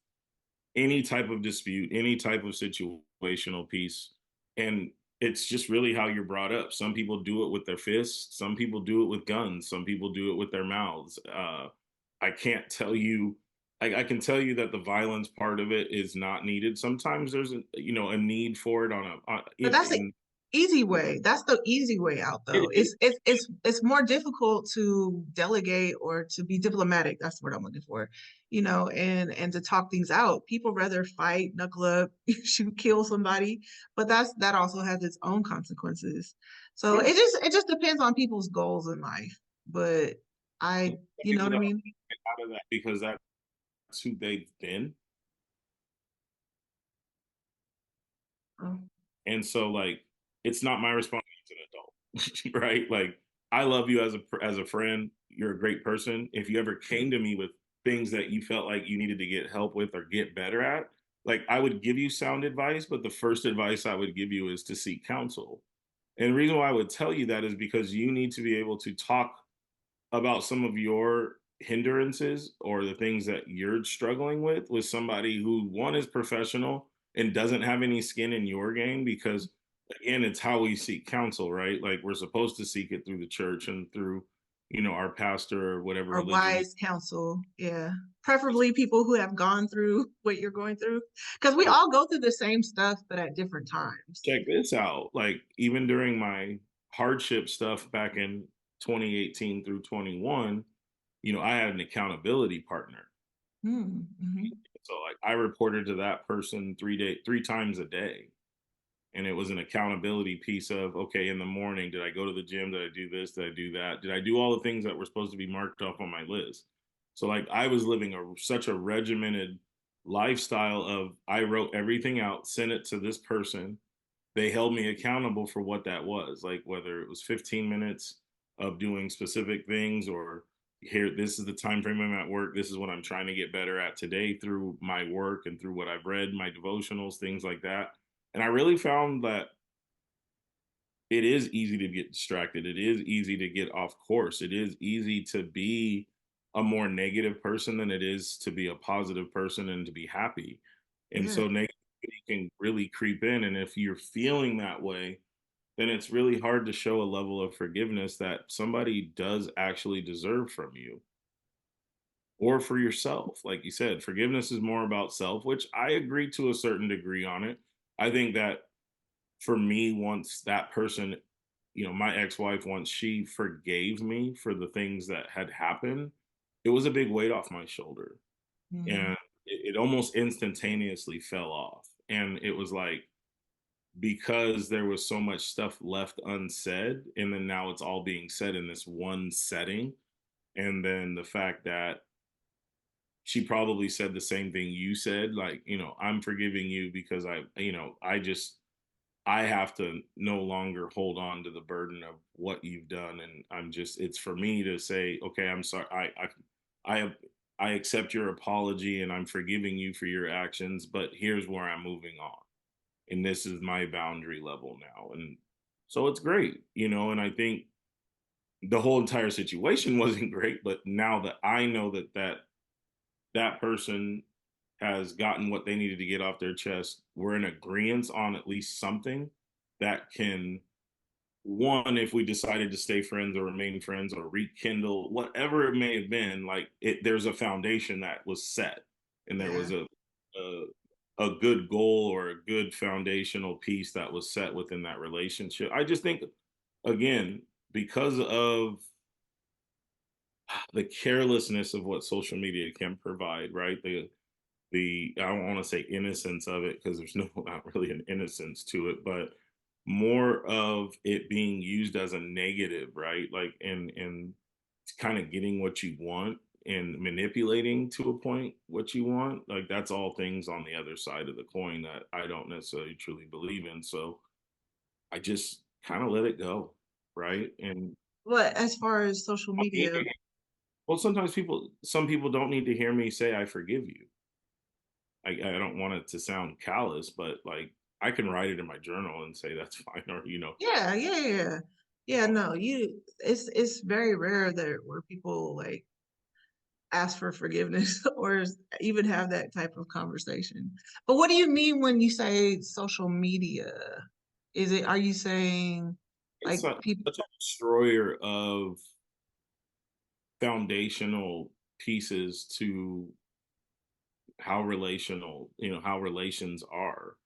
any type of dispute, any type of situational piece. And it's just really how you're brought up. Some people do it with their fists, some people do it with guns, some people do it with their mouths. I can't tell you. I can tell you that the violence part of it is not needed. Sometimes there's a need for it But that's the easy way. That's the easy way out, though. it, It's more difficult to delegate or to be diplomatic. That's what I'm looking for, and to talk things out. People rather fight, knuckle up, shoot, kill somebody, but that also has its own consequences. So yeah, it just depends on people's goals in life. But you know people what I that mean? get out of that because that's who they've been. Oh, And so, like, it's not my responsibility as an adult, right? Like, I love you as a friend. You're a great person. If you ever came to me with things that you felt like you needed to get help with or get better at, like, I would give you sound advice, but the first advice I would give you is to seek counsel. And the reason why I would tell you that is because you need to be able to talk about some of your hindrances or the things that you're struggling with somebody who, one, is professional and doesn't have any skin in your game. Because again, it's how we seek counsel, right? Like, we're supposed to seek it through the church and through our pastor or whatever or religion. wise counsel, yeah. Preferably people who have gone through what you're going through, because we all go through the same stuff, but at different times. Check this out. Like, even during my hardship stuff back in 2018 through 21, I had an accountability partner. Mm-hmm. So, like, I reported to that person 3 times a day. And it was an accountability piece of, okay, in the morning, did I go to the gym? Did I do this? Did I do that? Did I do all the things that were supposed to be marked off on my list? So, like, I was living such a regimented lifestyle of, I wrote everything out, sent it to this person. They held me accountable for what that was, like whether it was 15 minutes of doing specific things, or here, this is the time frame I'm at work, this is what I'm trying to get better at today through my work and through what I've read, my devotionals, things like that. And I really found that it is easy to get distracted, it is easy to get off course, it is easy to be a more negative person than it is to be a positive person and to be happy. And Yeah. so negativity can really creep in, and if you're feeling that way, then it's really hard to show a level of forgiveness that somebody does actually deserve from you or for yourself. Like you said, forgiveness is more about self, which I agree to a certain degree on it. I think that for me, once that person, my ex-wife, once she forgave me for the things that had happened, it was a big weight off my shoulder. And Mhm. it almost instantaneously fell off. And it was like, because there was so much stuff left unsaid, and then now it's all being said in this one setting. And then the fact that she probably said the same thing you said, like, I'm forgiving you because I have to no longer hold on to the burden of what you've done. And it's for me to say, okay, I'm sorry. I, I accept your apology and I'm forgiving you for your actions, but here's where I'm moving on. And this is my boundary level now. And so it's great, and I think the whole entire situation wasn't great, but now that I know that person has gotten what they needed to get off their chest, we're in agreement on at least something that can, one, if we decided to stay friends or remain friends or rekindle whatever it may have been, like there's a foundation that was set, and there was Yeah. a a good goal or a good foundational piece that was set within that relationship. I just think, again, because of the carelessness of what social media can provide, right? The I don't want to say innocence of it because there's no not really an innocence to it, but more of it being used as a negative, right? Like and kind of getting what you want and manipulating to a point what you want. Like that's all things on the other side of the coin that I don't necessarily truly believe in. So I just kind of let it go, right? And But as far as social media, well, sometimes some people don't need to hear me say I forgive you. I don't want it to sound callous, but like I can write it in my journal and say that's fine, or yeah, yeah, yeah, yeah. Yeah, no, it's very rare that where people like ask for forgiveness or even have that type of conversation. But what do you mean when you say social media? Are you saying it's like people such a destroyer of foundational pieces to how relations are.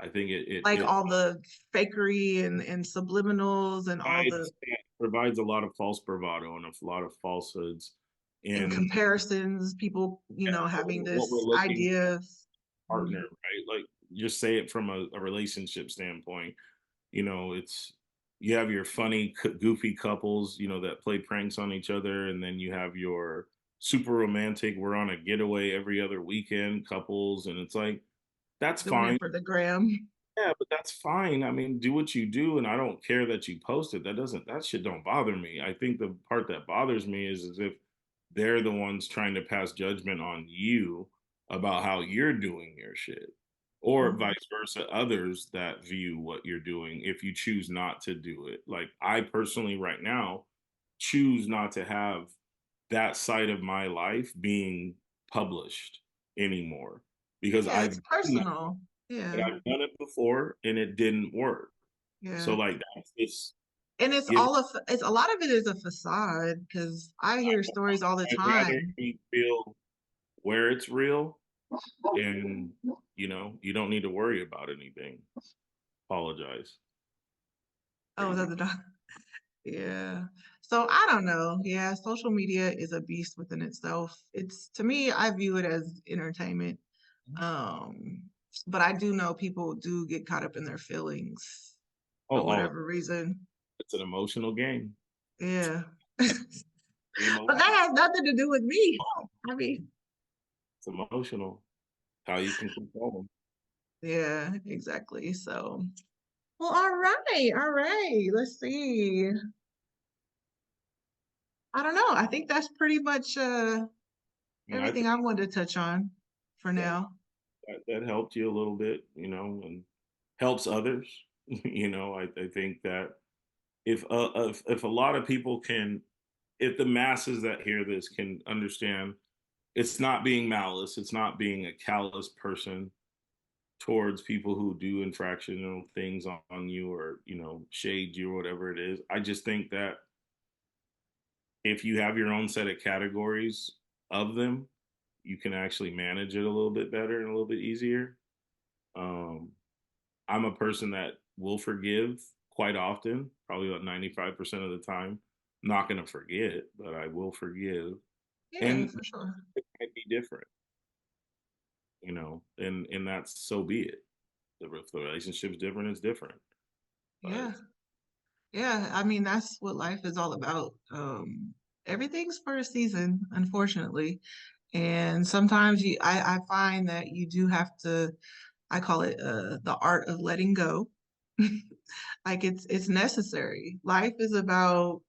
I think like it all the fakery and subliminals and all the provides a lot of false bravado and a lot of falsehoods and in comparisons, people, having what we're this looking idea. partner, right? Like just say it from a relationship standpoint. It's you have your funny, goofy couples, that play pranks on each other, and then you have your super romantic, we're on a getaway every other weekend couples, and it's like that's Doing it fine. for the gram. Yeah, but that's fine. I mean, do what you do, and I don't care that you post it. That shit don't bother me. I think the part that bothers me is as if they're the ones trying to pass judgment on you about how you're doing your shit, or Mhm. vice versa, others that view what you're doing if you choose not to do it. Like I personally, right now, choose not to have that side of my life being published anymore because Yeah, it's personal. but Yeah, I've done it before and it didn't work. So yeah. like that's just And it's give it's a lot of it is a facade because I hear stories all the I'd rather time. me feel where it's real and you don't need to worry about anything. Apologize. Oh, Crazy. that's the dog. Yeah. So I don't know. Yeah, social media is a beast within itself. It's to me, I view it as entertainment. Um, but I do know people do get caught up in their feelings Oh, for oh, whatever reason. it's an emotional game. Yeah. The But emotion. that has nothing to do with me. I mean, It's emotional. How you can control them. yeah, exactly. So, well, all right, all right. Let's see. I don't know. I think that's pretty much And I everything think I wanted to touch on for yeah, now. that helped you a little bit, and helps others. I think that if a lot of people can, if the masses that hear this can understand, it's not being malice, it's not being a callous person towards people who do infractional things on you, or shade you or whatever it is. I just think that if you have your own set of categories of them, you can actually manage it a little bit better and a little bit easier. Um, I'm a person that will forgive quite often, probably about 95% of the time. I'm not going to forget, but I will forgive. Yeah, And for sure. it might be different, and that's so be it. If the relationship's different, it's different. But Yeah. Yeah. I mean, that's what life is all about. Everything's for a season, unfortunately. And sometimes I find that you do have to, I call it the art of letting go. Like it's necessary. Life is about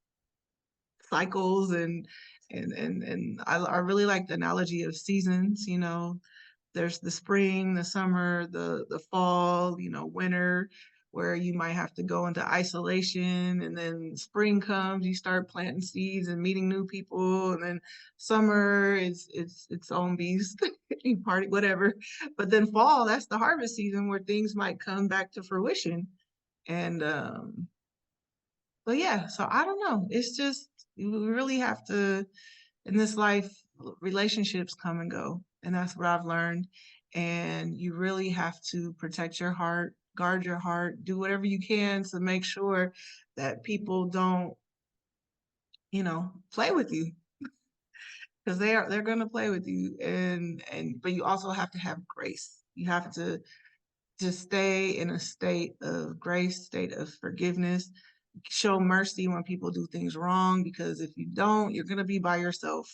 cycles and I really like the analogy of seasons, there's the spring, the summer, the fall, winter, where you might have to go into isolation, and then spring comes, you start planting seeds and meeting new people, and then summer is its own beast, you party, whatever. But then fall, that's the harvest season where things might come back to fruition. And but yeah, so I don't know. It's just you really have to in this life, relationships come and go. And that's what I've learned. And you really have to protect your heart, guard your heart, do whatever you can to make sure that people don't, play with you because they're going to play with you. And but you also have to have grace. You have to just stay in a state of grace, state of forgiveness, show mercy when people do things wrong, because if you don't, you're going to be by yourself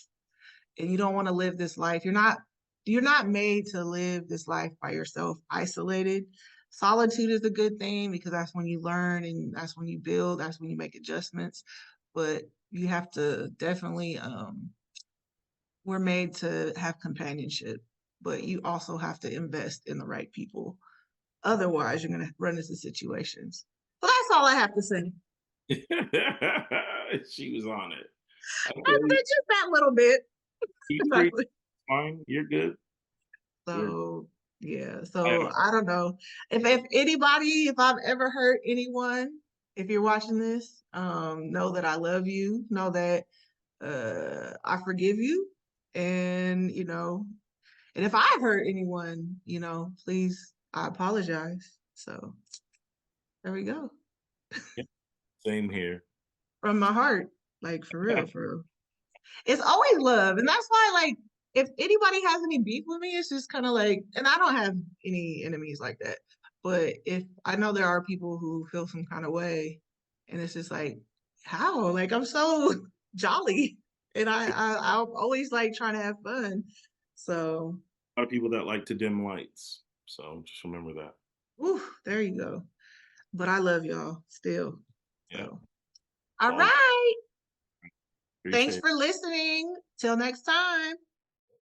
and you don't want to live this life. You're not made to live this life by yourself, isolated. Solitude is a good thing because that's when you learn and that's when you build, that's when you make adjustments. But you have to definitely we're made to have companionship, but you also have to invest in the right people. Otherwise, you're gonna run into situations. So that's all I have to say. she was on it. That's Okay, just that little bit. you free? Fine. You're good. You're. So yeah, I, so I don't know if anybody, if I've ever hurt anyone, if you're watching this, know that I love you, know that I forgive you, and and if I've hurt anyone, please, I apologize. So there we go, yeah, same here. from my heart, like for real, for real. It's always love. And that's why, like, if anybody has any beef with me, it's just kind of like, and I don't have any enemies like that. But if I know there are people who feel some kind of way, and it's just like, how? Like, I'm so jolly. And I'm always like trying to have fun. So, A lot of people that like to dim lights. So just remember that. whew, there you go. But I love y'all still. Yeah. So, all All right. Thanks appreciate for listening. Till next time.